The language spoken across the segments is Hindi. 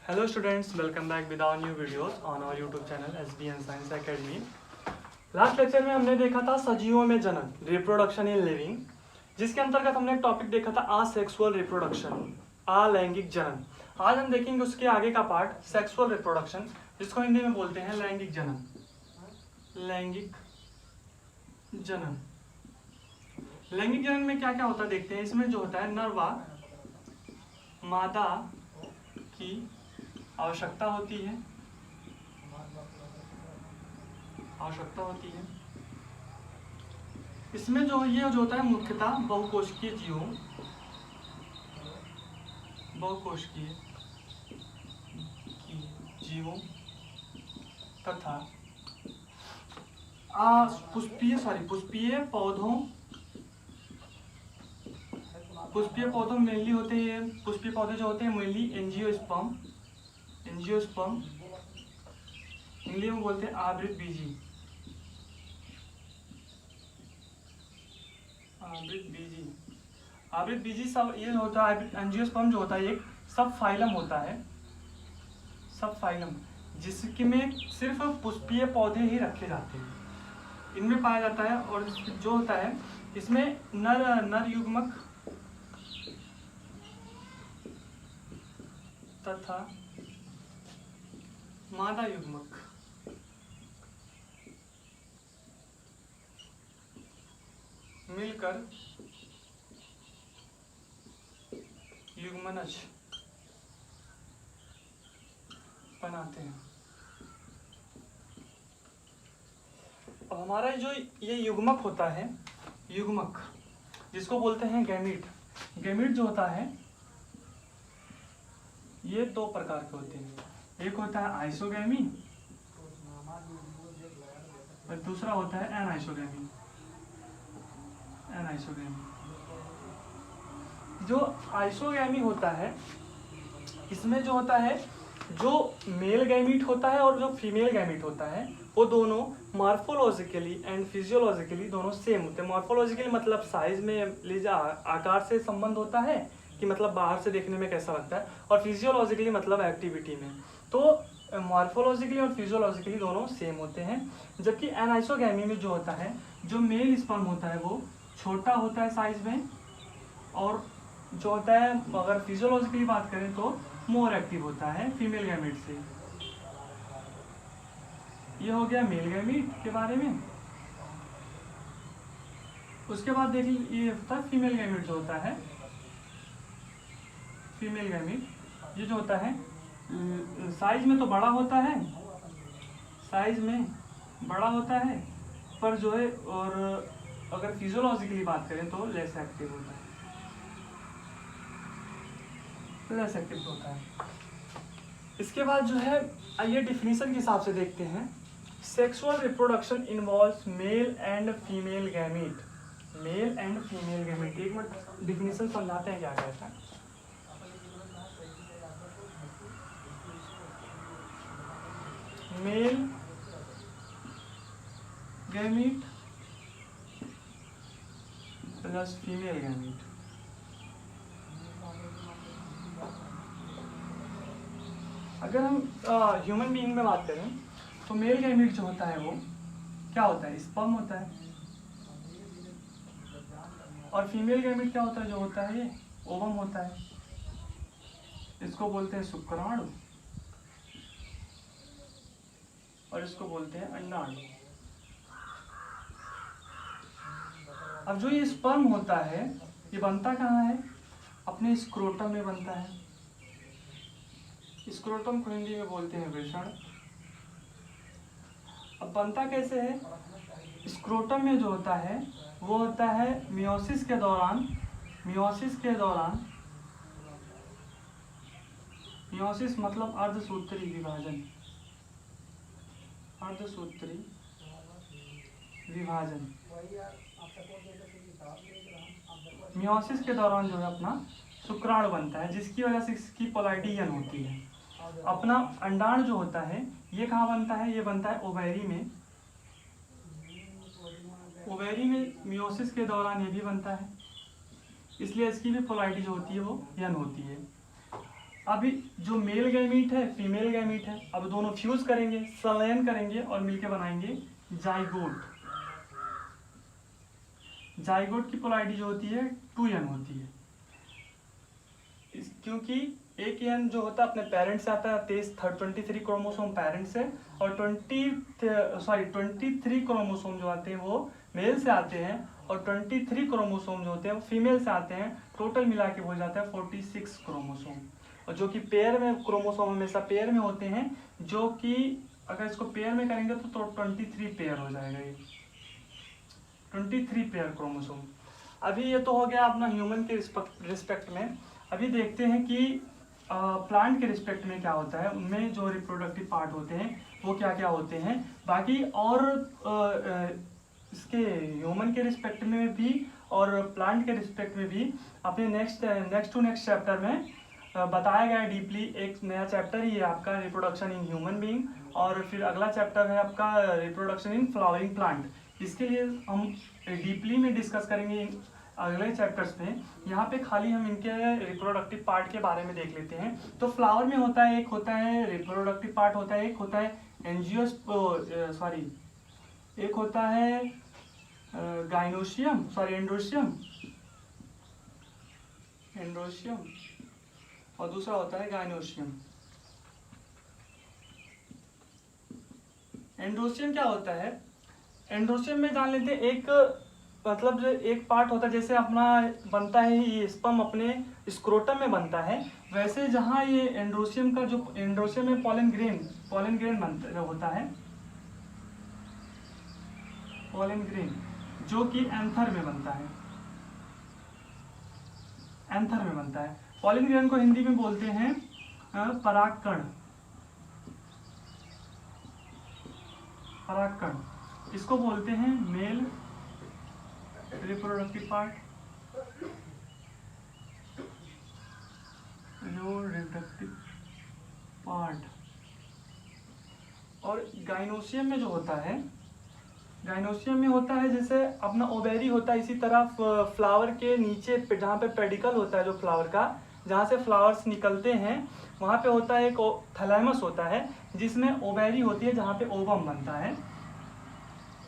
Hello students, welcome back with our new videos on our YouTube channel SBN Science Academy। Last lecture में हमने देखा था सजीवों में जनन, रिप्रोडक्शन इन लिविंग, जिसके अंतर्गत हमने एक टॉपिक देखा था असेक्सुअल रिप्रोडक्शन, अलैंगिक जनन। आज हम देखेंगे उसके आगे का पार्ट सेक्सुअल रिप्रोडक्शन, जिसको हिंदी में बोलते हैं लैंगिक जनन। लैंगिक जनन, लैंगिक जनन में क्या क्या होता है देखते हैं। इसमें जो होता है नर व मादा की आवश्यकता होती है, इसमें जो ये जो होता है मुख्यतः बहुकोशिकीय जीवों तथा पुष्पीय पौधों मेनली होते हैं। पुष्पीय पौधे जो होते हैं मेनली एंजियोस्पर्म, हिंदी में बोलते हैं आवृतबीजी। सब ये होता है। एंजियोस्पर्म जो होता है एक सब फाइलम होता है, जिसके में सिर्फ पुष्पीय पौधे ही रखे जाते हैं, इनमें पाया जाता है। और जो होता है इसमें नर युग्मक तथा मादा युग्मक मिलकर युग्मनज बनाते हैं। अब हमारा जो ये युग्मक होता है, युग्मक जिसको बोलते हैं गैमीट जो होता है ये दो प्रकार के होते हैं। एक होता है आइसोगैमी और दूसरा होता है एनाइसोगैमी। जो आइसोगैमी होता है इसमें जो होता है जो मेल गैमीट होता है और जो फीमेल गैमीट होता है वो दोनों मॉर्फोलॉजिकली एंड फिजियोलॉजिकली दोनों सेम होते हैं। मॉर्फोलॉजिकली मतलब साइज में लीजिए आकार से संबंध होता है कि मतलब बाहर से देखने में कैसा लगता है, और फिजियोलॉजिकली मतलब एक्टिविटी में। तो मॉर्फोलॉजिकली और फिजियोलॉजिकली दोनों सेम होते हैं। जबकि एनाइसोगैमी में जो होता है जो मेल स्पर्म होता है वो छोटा होता है साइज में, और जो होता है अगर फिजियोलॉजिकली बात करें तो मोर एक्टिव होता है फीमेल गैमीट से। ये हो गया मेल गैमीट के बारे में। उसके बाद देख लीजिए ये होता है फीमेल गैमीट जो होता है। फीमेल गैमीट ये जो होता है साइज में तो बड़ा होता है, पर जो है और अगर फिजियोलॉजिकली बात करें तो लेस एक्टिव होता है। इसके बाद जो है आइए डिफिनीशन के हिसाब से देखते हैं। Sexual reproduction involves male and female gamete. एक मिनट डिफिनीशन समझाते हैं क्या कहता है। Male gamete plus female gamete. अगर हम ह्यूमन बीइंग में बात करें तो मेल गैमीट जो होता है वो क्या होता है, स्पर्म होता है। और फीमेल गैमीट क्या होता है, जो होता है ये ओवम होता है। इसको बोलते हैं शुक्राणु और इसको बोलते हैं अंडाणु। अब जो ये स्पर्म होता है ये बनता कहाँ है, अपने स्क्रोटम में बनता है। स्क्रोटम को हिंदी में बोलते हैं वृषण। अब बनता कैसे है, स्क्रोटम में जो होता है वो होता है मियोसिस के दौरान मियोसिस मतलब अर्धसूत्री विभाजन। मियोसिस के दौरान जो है अपना शुक्राणु बनता है, जिसकी वजह से इसकी पोलाइडियन होती है। अपना अंडाणु जो होता है ये कहाँ बनता है, ये बनता है ओवेरी में मियोसिस के दौरान ये भी बनता है, इसलिए इसकी भी पोलाइटी जो होती है वो यन होती है। अभी जो मेल गैमीट है फीमेल गैमीट है, अब दोनों फ्यूज करेंगे, संलयन करेंगे और मिलके बनाएंगे जाइगोट। जाइगोट की पोलैरिटी जो होती है 2n होती है, क्योंकि एक एन जो होता है अपने पेरेंट्स से आता है, 23 क्रोमोसोम पेरेंट्स से, और 23 क्रोमोसोम जो आते हैं वो मेल से आते हैं, और 23 क्रोमोसोम जो होते हैं वो फीमेल से आते हैं। टोटल मिला के हो जाता है 46 क्रोमोसोम, और जो कि पेयर में क्रोमोसोम हमेशा पेयर में होते हैं, जो कि अगर इसको पेयर में करेंगे तो 23 पेयर हो जाएगा, ये 23 पेयर क्रोमोसोम। अभी ये तो हो गया अपना ह्यूमन के रिस्पेक्ट में। अभी देखते हैं कि प्लांट के रिस्पेक्ट में क्या होता है, उनमें जो रिप्रोडक्टिव पार्ट होते हैं वो क्या क्या होते हैं। बाकी और इसके ह्यूमन के रिस्पेक्ट में भी और प्लांट के रिस्पेक्ट में भी अपने नेक्स्ट चैप्टर में बताया गया है डीपली। एक नया चैप्टर ही है आपका रिप्रोडक्शन इन ह्यूमन बीइंग, और फिर अगला चैप्टर है आपका रिप्रोडक्शन इन फ्लावरिंग प्लांट। इसके लिए हम डीपली में डिस्कस करेंगे अगले चैप्टर्स में। यहाँ पे खाली हम इनके रिप्रोडक्टिव पार्ट के बारे में देख लेते हैं। तो फ्लावर में होता है, एक होता है रिप्रोडक्टिव पार्ट होता है, एक होता है एक होता है एंड्रोशियम और दूसरा होता है गाइनोशियम। एंड्रोशियम क्या होता है? एंड्रोशियम में जान लेते हैं, एक मतलब जो एक पार्ट होता है, जैसे अपना बनता है ये स्पर्म अपने स्क्रोटम में बनता है, वैसे जहाँ ये एंड्रोशियम का जो एंड्रोशियम में पॉलन ग्रेन बनता होता है, पॉलन ग्रेन जो कि एंथर में बनता है, पॉलन ग्रेन को हिंदी में बोलते हैं परागकण। इसको बोलते हैं मेल रिप्रोडक्टिव पार्ट, और गाइनोशियम में जो होता है, गाइनोशियम में होता है जैसे अपना ओवेरी होता है, इसी तरह फ्लावर के नीचे जहाँ पे पेडिकल होता है जो फ्लावर का, जहाँ से फ्लावर्स निकलते हैं वहाँ पे होता है एक थैलेमस होता है, जिसमें ओवेरी होती है, जहाँ पे ओवम बनता है।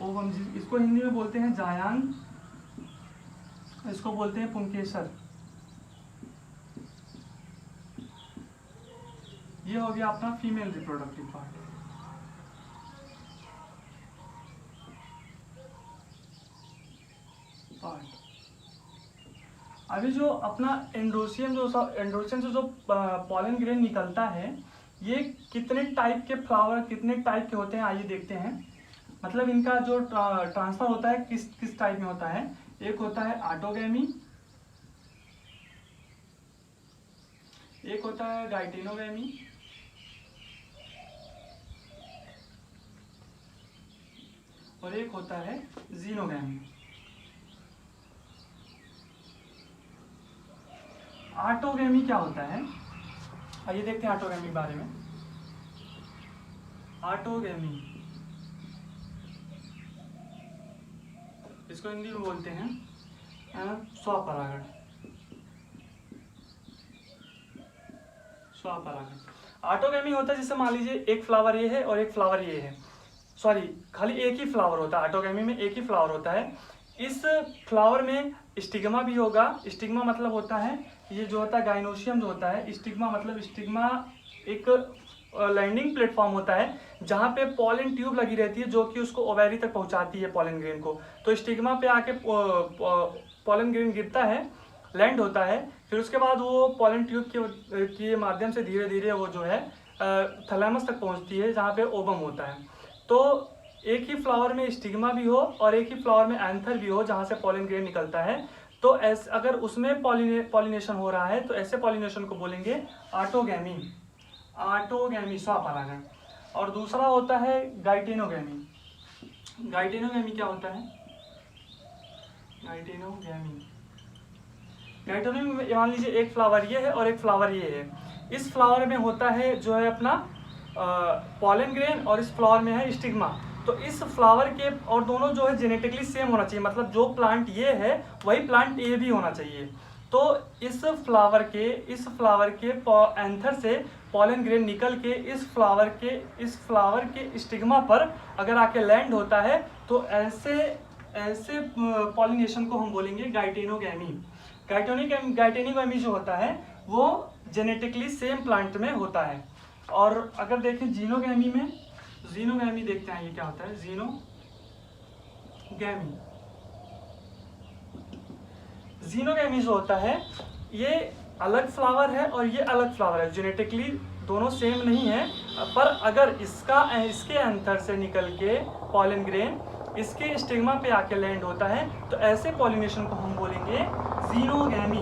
ओवम इसको हिंदी में बोलते हैं जायांग, इसको बोलते हैं पुंकेसर। ये हो गया अपना फीमेल रिप्रोडक्टिव पार्ट। अभी जो अपना एंड्रोशियम से जो पॉलन ग्रेन निकलता है, ये कितने टाइप के फ्लावर कितने टाइप के होते हैं आइए देखते हैं। मतलब इनका जो ट्रांसफर होता है किस टाइप में होता है। एक होता है ऑटोगैमी, एक होता है गाइटेनोगैमी, और एक होता है जीनोगैमी। ऑटोगैमी क्या होता है आइए देखते हैं ऑटोगैमी के बारे में। ऑटोगैमी इसको हिंदी में बोलते हैं स्वपरागण। ऑटोगैमी होता है जैसे मान लीजिए एक फ्लावर ये है और एक फ्लावर ये है, खाली एक ही फ्लावर होता है, ऑटोगैमी में एक ही फ्लावर होता है। इस फ्लावर में स्टिग्मा भी होगा। स्टिग्मा मतलब होता है ये जो होता है गाइनोशियम जो होता है, स्टिग्मा मतलब स्टिग्मा एक लैंडिंग प्लेटफॉर्म होता है जहाँ पे पॉलन ट्यूब लगी रहती है जो कि उसको ओवेरी तक पहुँचाती है पॉलन ग्रेन को। तो स्टिग्मा पे आके पॉलन ग्रेन गिरता है, लैंड होता है, फिर उसके बाद वो पॉलन ट्यूब के माध्यम से धीरे धीरे वो जो है थैलेमस तक पहुँचती है जहाँ पे ओवम होता है। तो एक ही फ्लावर में स्टिग्मा भी हो और एक ही फ्लावर में एंथर भी हो जहाँ से पॉलन ग्रेन निकलता है। तो ऐसे अगर उसमें पॉलिनेशन हो रहा है तो ऐसे पॉलिनेशन को बोलेंगे ऑटोगैमी, स्वपरागण। और दूसरा होता है गाइटेनोगैमी। गाइटेनोगैमी क्या होता है? गाइटेनोगैमी में मान लीजिए एक फ्लावर ये है और एक फ्लावर ये है। इस फ्लावर में होता है जो है अपना पॉलन ग्रेन और इस फ्लावर में है स्टिग्मा। तो इस फ्लावर के और दोनों जो है जेनेटिकली सेम होना चाहिए, मतलब जो प्लांट ये है वही प्लांट ये भी होना चाहिए। तो इस फ्लावर के एंथर से पॉलन ग्रेन निकल के इस फ्लावर के स्टिग्मा पर अगर आके लैंड होता है तो ऐसे पॉलिनेशन को हम बोलेंगे गाइटेनोगैमी। गाइटेनोगैमी जो होता है वो जेनेटिकली सेम प्लांट में होता है। और अगर देखें जीनोगैमी में, जीनोगैमी देखते हैं ये क्या होता है। जीनोगैमी जो होता है ये अलग फ्लावर है और ये अलग फ्लावर है, जेनेटिकली दोनों सेम नहीं है, पर अगर इसके एंथर से निकल के पॉलन ग्रेन इसके स्टिग्मा पे आके लैंड होता है तो ऐसे पॉलिनेशन को हम बोलेंगे जीनोगैमी।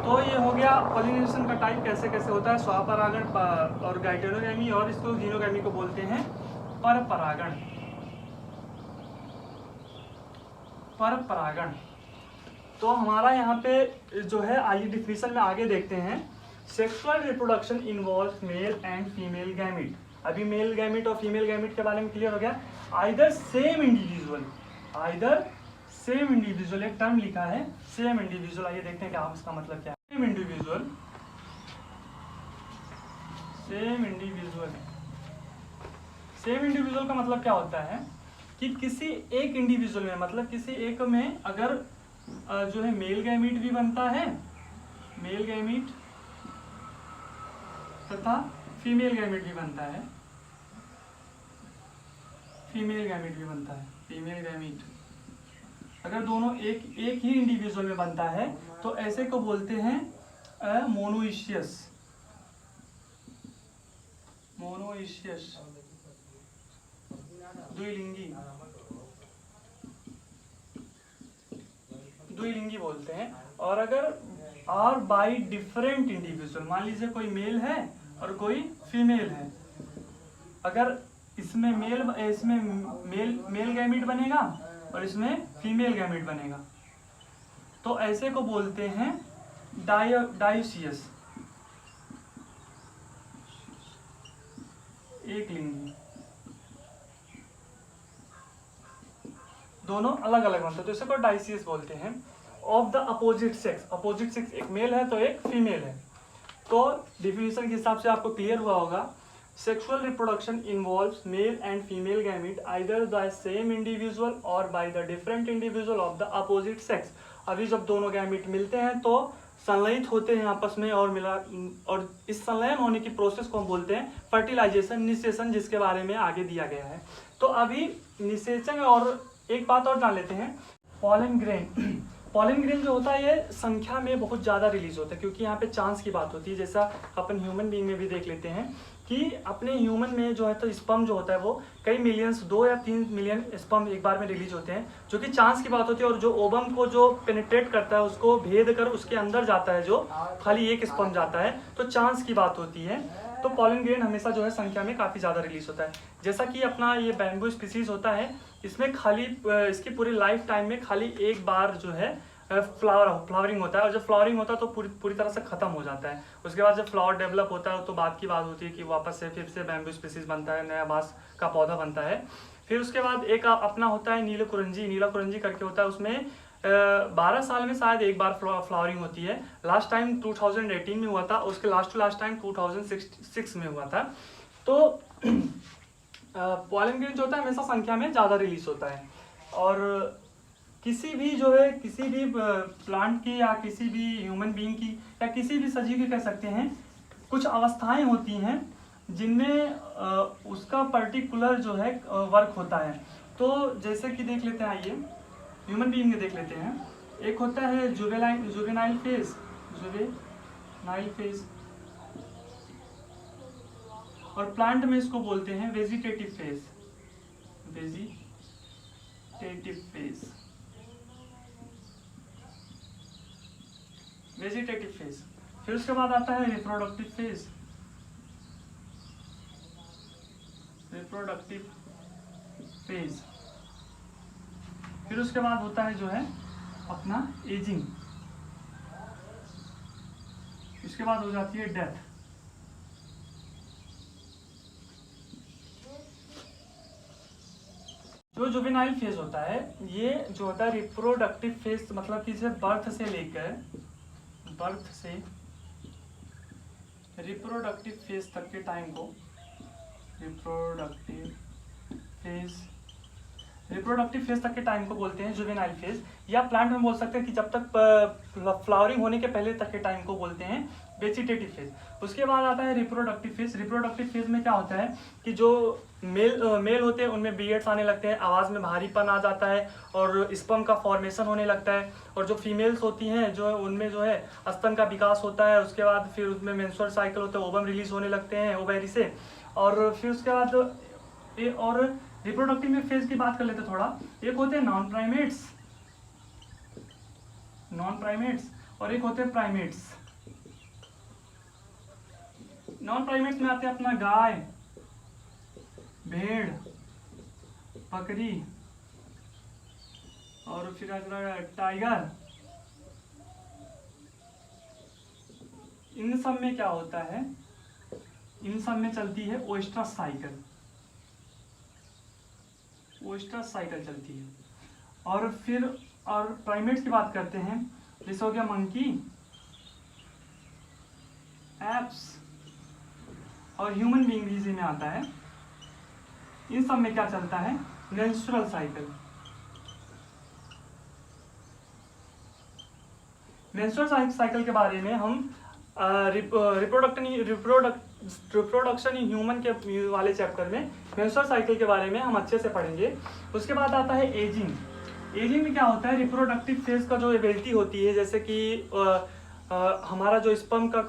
तो ये हो गया पॉलिनेशन का टाइप कैसे कैसे होता है, स्वपरागण और गाइटेनोगैमी, और इसको जीनोगैमी को बोलते हैं परपरागण। तो हमारा यहाँ पे जो है, आइए डिफिनीशन में आगे देखते हैं। Sexual reproduction involve mail and female gamete. अभी मेल गैमिट और फीमेल गैमिट के बारे में क्लियर हो गया। आइदर सेम इंडिविजुअल, एक टर्म लिखा है सेम इंडिविजुअल, आइए देखते हैं क्या इसका मतलब क्या है। सेम इंडिविजुअल का मतलब क्या होता है कि किसी एक इंडिविजुअल में, मतलब किसी एक में अगर जो है मेल गैमीट भी बनता है, मेल गैमीट तथा फीमेल गैमीट भी बनता है, फीमेल गैमीट अगर दोनों एक ही इंडिविजुअल में बनता है तो ऐसे को बोलते हैं मोनोइशियस, द्विलिंगी बोलते हैं। और अगर आर बाई डिफरेंट इंडिविजुअल, मान लीजिए कोई मेल है और कोई फीमेल है, अगर इसमें मेल गैमीट बनेगा और इसमें फीमेल गैमीट बनेगा तो ऐसे को बोलते हैं डायोसियस, एक लिंगी। दोनों अलग अलग बनते हैं तो इसे को डाइसियस बोलते हैं। ऑफ द अपोजिट सेक्स, एक मेल है तो एक फीमेल है। तो डिफिनीशन के हिसाब से आपको क्लियर हुआ होगा। Sexual reproduction involves male and female gamete either the same individual और by the different individual of the opposite sex. अभी जब दोनों गैमीट मिलते हैं तो संलयित होते हैं आपस में और इस संलयन होने की प्रोसेस को हम बोलते हैं फर्टिलाइजेशन, निषेचन, जिसके बारे में आगे दिया गया है। तो अभी निषेचन और एक बात और जान लेते हैं। पॉलन ग्रेन जो होता है ये संख्या में बहुत ज़्यादा रिलीज होता है, क्योंकि यहाँ पे चांस की बात होती है। जैसा अपन ह्यूमन बीइंग में भी देख लेते हैं कि अपने ह्यूमन में जो है तो स्पर्म जो होता है वो कई मिलियंस, 2 या 3 मिलियन स्पर्म एक बार में रिलीज होते हैं, जो कि चांस की बात होती है। और जो ओवम को जो पेनिट्रेट करता है उसको भेद कर उसके अंदर जाता है, जो खाली एक स्पर्म जाता है, तो चांस की बात होती है। तो पॉलन ग्रेन हमेशा जो है संख्या में काफ़ी ज़्यादा रिलीज होता है। जैसा कि अपना ये बैम्बू स्पीसीज होता है, इसमें खाली इसकी पूरी लाइफ टाइम में खाली एक बार जो है फ्लावरिंग होता है, और जब फ्लावरिंग होता है तो पूरी तरह से खत्म हो जाता है। उसके बाद जब फ्लावर डेवलप होता है तो बात की बात होती है कि वापस से फिर से बैम्बू स्पीसीज बनता है, नया बांस का पौधा बनता है। फिर उसके बाद एक अपना होता है नीला कुरंजी करके होता है, उसमें 12 साल में शायद एक बार फ्लावरिंग होती है। लास्ट टाइम 2018 में हुआ था, उसके लास्ट टाइम 2006 में हुआ था। तो पॉलन ग्रेन जो होता है हमेशा संख्या में ज़्यादा रिलीज होता है। और किसी भी प्लांट की या किसी भी ह्यूमन बीइंग की या किसी भी सजीव की कह सकते हैं, कुछ अवस्थाएं होती हैं जिनमें उसका पर्टिकुलर जो है वर्क होता है। तो जैसे कि देख लेते हैं, आइए ह्यूमन बीइंग में देख लेते हैं। एक होता है जुवेनाइल फेज, और प्लांट में इसको बोलते हैं वेजिटेटिव फेज। फिर उसके बाद आता है रिप्रोडक्टिव फेज। फिर उसके बाद होता है जो है अपना एजिंग। इसके बाद हो जाती है डेथ। जो जुवेनाइल फेज होता है, ये जो होता है रिप्रोडक्टिव फेज, मतलब कि इसे बर्थ से रिप्रोडक्टिव फेज तक के टाइम को रिप्रोडक्टिव फेज तक के टाइम को बोलते हैं जुवेनाइल फेज, या प्लांट में बोल सकते हैं कि जब तक फ्लावरिंग होने के पहले तक के टाइम को बोलते हैं वेजिटेटिव फेज। उसके बाद आता है रिप्रोडक्टिव फेज। रिप्रोडक्टिव फेज में क्या होता है कि जो मेल होते हैं उनमें बीएड्स आने लगते हैं, आवाज़ में भारीपन आ जाता है और स्पर्म का फॉर्मेशन होने लगता है। और जो फीमेल्स होती हैं जो उनमें जो है स्तन का विकास होता है। उसके बाद फिर उसमें मेंस्ट्रुअल साइकिल होता है, ओवम रिलीज होने लगते हैं ओवरी से। और फिर उसके बाद और रिप्रोडक्टिव में फेज की बात कर लेते थोड़ा। एक होते हैं नॉन प्राइमेट्स और एक होते हैं प्राइमेट्स। नॉन प्राइमेट्स में आते हैं अपना गाय, भेड़, बकरी और फिर टाइगर। इन सब में क्या होता है, इन सब में चलती है ओएस्ट्रस साइकिल चलती है। और फिर प्राइमेट्स की बात करते हैं, जैसे हो गया मंकी, एप्स और ह्यूमन बीइंग भी इसी में आता है। इन सब में क्या चलता है, मेंस्ट्रुअल साइकिल। मेंस्ट्रुअल साइकिल के बारे में हम रिप्रोडक्शन इन ह्यूमन के वाले चैप्टर में मेंस्ट्रुअल साइकिल के बारे में हम अच्छे से पढ़ेंगे। उसके बाद आता है एजिंग। एजिंग में क्या होता है, रिप्रोडक्टिव फेज का जो एबिलिटी होती है, जैसे कि हमारा जो स्पर्म का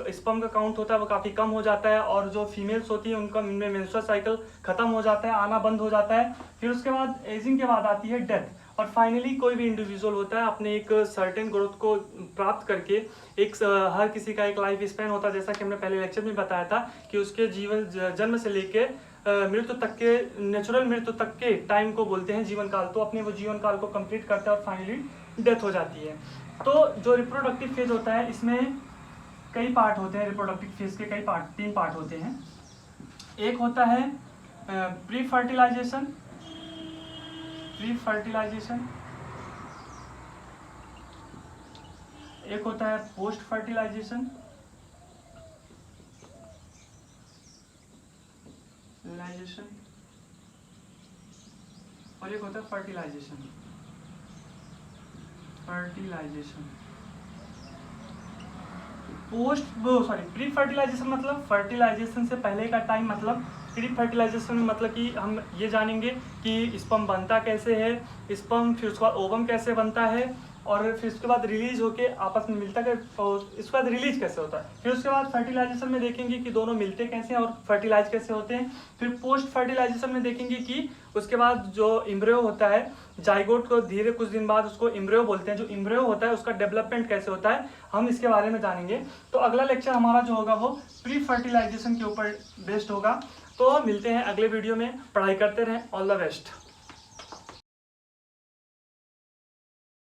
काउंट होता है वो काफ़ी कम हो जाता है और जो फीमेल्स होती हैं उनका उनमें मेंस्ट्रुअल साइकिल खत्म हो जाता है, आना बंद हो जाता है। फिर उसके बाद एजिंग के बाद आती है डेथ। और फाइनली कोई भी इंडिविजुअल होता है अपने एक सर्टेन ग्रोथ को प्राप्त करके हर किसी का एक लाइफ स्पैन होता है, जैसा कि हमने पहले लेक्चर में बताया था कि उसके जीवन जन्म से लेके मृत्यु तक के, नेचुरल मृत्यु तक के टाइम को बोलते हैं जीवन काल। तो अपने वो जीवन काल को कंप्लीट करता है और फाइनली डेथ हो जाती है। तो जो रिप्रोडक्टिव फेज होता है इसमें कई पार्ट होते हैं। रिप्रोडक्टिव फेज के तीन पार्ट होते हैं। एक होता है प्री फर्टिलाइजेशन, एक होता है पोस्ट फर्टिलाइजेशन, और एक होता है फर्टिलाइजेशन। प्री फर्टिलाइजेशन मतलब फर्टिलाइजेशन से पहले का टाइम, मतलब प्री फर्टिलाइजेशन में मतलब कि हम ये जानेंगे कि स्पर्म बनता कैसे है, स्पर्म फिर उसके बाद ओवम कैसे बनता है, और फिर उसके बाद रिलीज होके आपस में मिलता है और इसके बाद रिलीज कैसे होता है। फिर उसके बाद फर्टिलाइजेशन में देखेंगे कि दोनों मिलते कैसे हैं और फर्टिलाइज कैसे होते हैं। फिर पोस्ट फर्टिलाइजेशन में देखेंगे कि उसके बाद जो एम्ब्रियो होता है, जाइगोट को धीरे कुछ दिन बाद उसको एम्ब्रियो बोलते हैं, जो एम्ब्रियो होता है उसका डेवलपमेंट कैसे होता है हम इसके बारे में जानेंगे। तो अगला लेक्चर हमारा जो होगा वो प्री फर्टिलाइजेशन के ऊपर बेस्ड होगा। तो मिलते हैं अगले वीडियो में, पढ़ाई करते रहें। All the best.